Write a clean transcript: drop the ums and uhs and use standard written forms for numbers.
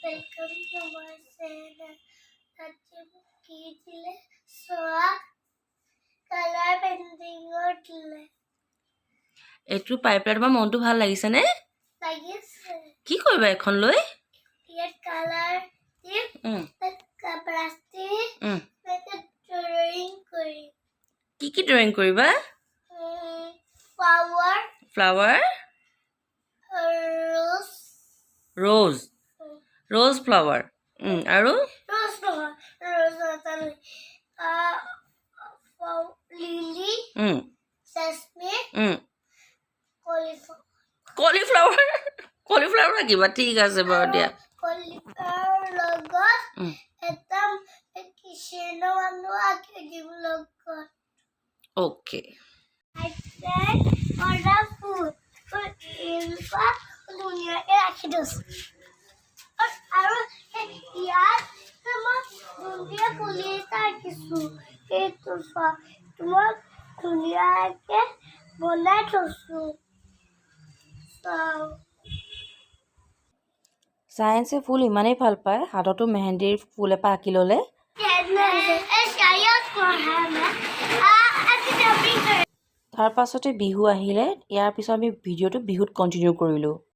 Welcome to my channel. Tatchile soak color painting otile. এটু পাইপলাৰ তোমাৰ মনটো ভাল লাগিছে নে? লাগিছে। কি কৰিবা এখন লৈ? ইয়াত কালাৰ দিম। প্লাষ্টিক ড্ৰয়িং কৰি। কি ড্ৰয়িং কৰিবা? Flower. Flower? Rose. Rose flower. আৰু? Rose flower. Rose lily. Jasmine. Cauliflower. Cauliflower ৰাখিবা ঠিক আছে বাৰু দিয়া। Cauliflower লগত এটা কিচেন মানুহ আঁকি দিব লগত। Okay. I said order food. এনেকুৱা ধুনীয়াকৈ ৰাখি দিছোঁ আৰু ইয়াত মই ধুনীয়া পুলি এটা ৰাখিছোঁ সেইটো চোৱা তোমাক ধুনীয়াকৈ বনাই থৈছোঁ চায়েন্সে ফুল ইমানেই ভাল পায় হাততো মেহেন্দিৰ ফুল এপাহ আঁকি ল'লে তাৰ পাছতে বিহু আহিলে ইয়াৰ পিছত আমি ভিডিঅ'টো বিহুত কণ্টিনিউ কৰিলোঁ